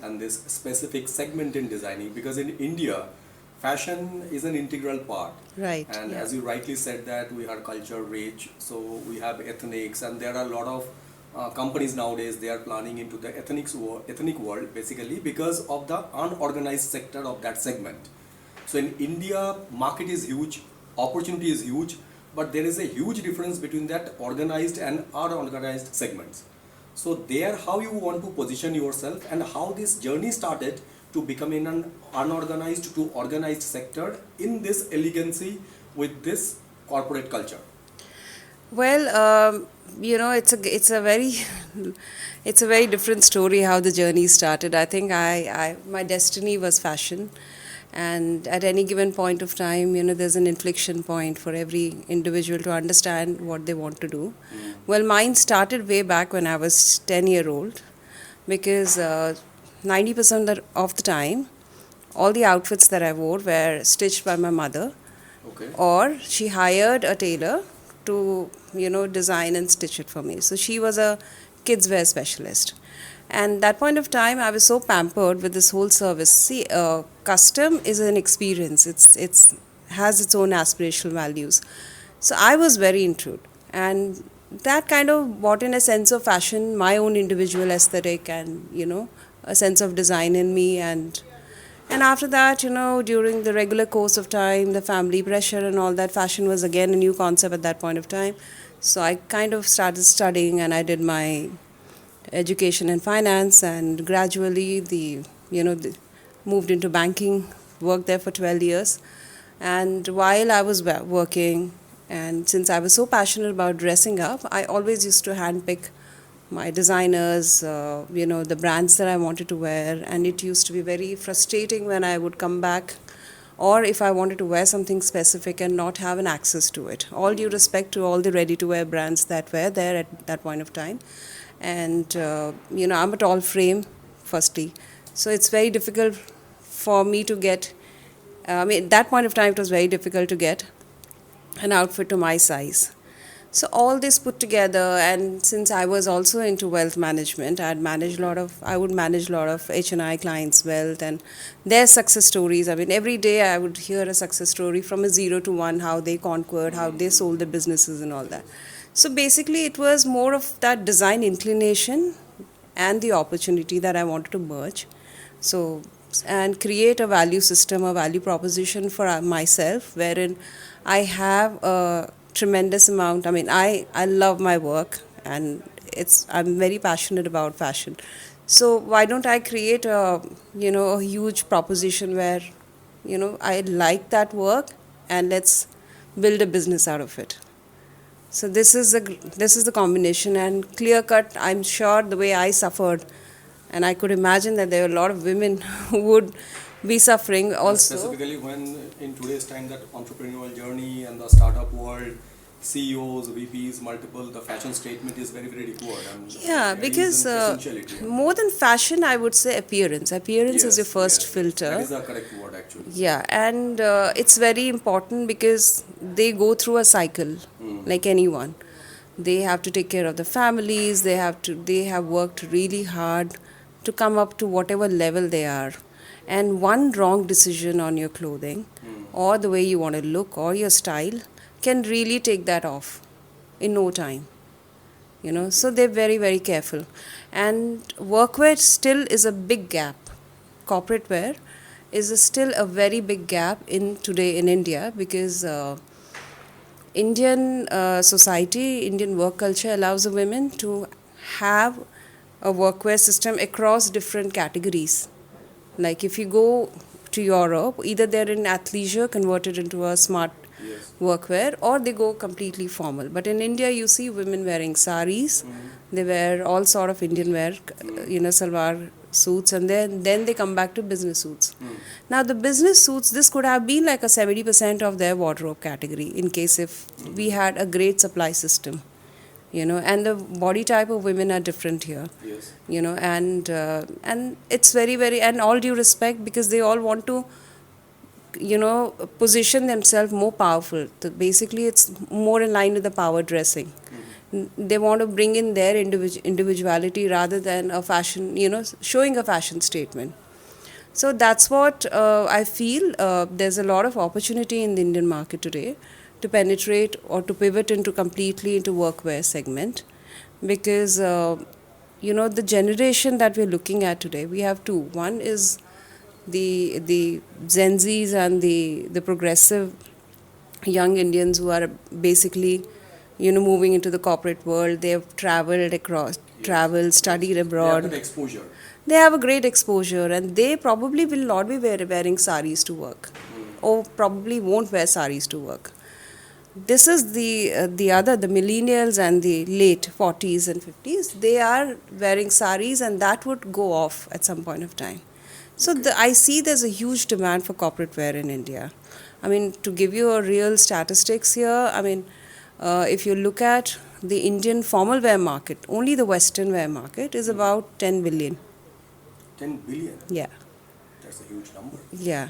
and this specific segment in designing, because in India, fashion is an integral part. Right. And Yeah. as you rightly said that we are culture rich, so we have ethnics, and there are a lot of companies nowadays, they are planning into the ethnic world basically because of the unorganized sector of that segment. So in India, market is huge, opportunity is huge, but there is a huge difference between that organized and unorganized segments. So there, how you want to position yourself and how this journey started to becoming an unorganized to organized sector in this elegancy with this corporate culture. Well, it's a very it's a very different story how the journey started. I think I my destiny was fashion, and at any given point of time, there's an inflection point for every individual to understand what they want to do. Well, mine started way back when I was 10-year-old, because 90% of the time, all the outfits that I wore were stitched by my mother, Okay. or she hired a tailor to design and stitch it for me. So she was a kids wear specialist, and that point of time I was so pampered with this whole service. See, custom is an experience. It's has its own aspirational values. So I was very into it, and that kind of brought in a sense of fashion, my own individual aesthetic, and a sense of design in me. And after that, during the regular course of time, the family pressure and all that, fashion was again a new concept at that point of time. So I kind of started studying, and I did my education in finance, and gradually moved into banking, worked there for 12 years. And while I was working, and since I was so passionate about dressing up, I always used to handpick my designers, the brands that I wanted to wear. And it used to be very frustrating when I would come back, or if I wanted to wear something specific and not have an access to it. All due respect to all the ready-to-wear brands that were there at that point of time. And, I'm a tall frame, firstly. So it's very difficult for me to get, at that point of time, it was very difficult to get an outfit to my size. So all this put together, and since I was also into wealth management, I would manage a lot of H&I clients' wealth and their success stories. I mean, every day I would hear a success story from a 0 to 1, how they conquered, how they sold their businesses and all that. So basically, it was more of that design inclination and the opportunity that I wanted to merge. So, and create a value system, a value proposition for myself, wherein I have a tremendous amount. I mean, I love my work, and I'm very passionate about fashion. So why don't I create a huge proposition where, I like that work, and let's build a business out of it. So this is the combination, and clear cut. I'm sure the way I suffered, and I could imagine that there are a lot of women who would be suffering And also. specifically when in today's time that entrepreneurial journey and the startup world, CEOs, VPs, multiple, the fashion statement is very, very required. And Yeah, it is because an essentiality. more than fashion, I would say appearance. Appearance is your first That filter. is the correct word actually. Yeah, and it's very important because they go through a cycle, like anyone. They have to take care of the families. They have worked really hard to come up to whatever level they are. And one wrong decision on your clothing, or the way you want to look, or your style, can really take that off in no time. So they're very, very careful. And workwear still is a big gap. Corporate wear is still a very big gap in today in India, because Indian society, Indian work culture allows the women to have a workwear system across different categories. Like if you go to Europe, either they're in athleisure converted into a smart workwear, or they go completely formal. But in India, you see women wearing saris, they wear all sort of Indian wear, salwar suits, and then they come back to business suits. Now the business suits, this could have been like a 70% of their wardrobe category in case if we had a great supply system. And the body type of women are different here. Yes. And it's very, very, and all due respect, because they all want to position themselves more powerful. Basically, it's more in line with the power dressing. They want to bring in their individuality rather than a fashion, showing a fashion statement. So that's what I feel. There's a lot of opportunity in the Indian market today to penetrate or to pivot into completely into workwear segment, because the generation that we're looking at today, we have two. One is the Gen Zs and the progressive young Indians who are basically moving into the corporate world. They have traveled across, traveled, studied They have abroad. that exposure. They have a great exposure, and they probably will not be wearing saris to work, or probably won't wear saris to work. This is the millennials and the late 40s and 50s. They are wearing saris, and that would go off at some point of time. So I see there's a huge demand for corporate wear in India. I mean, to give you a real statistics here, I mean, if you look at the Indian formal wear market, only the Western wear market is about 10 billion. 10 billion. Yeah. That's a huge number. Yeah.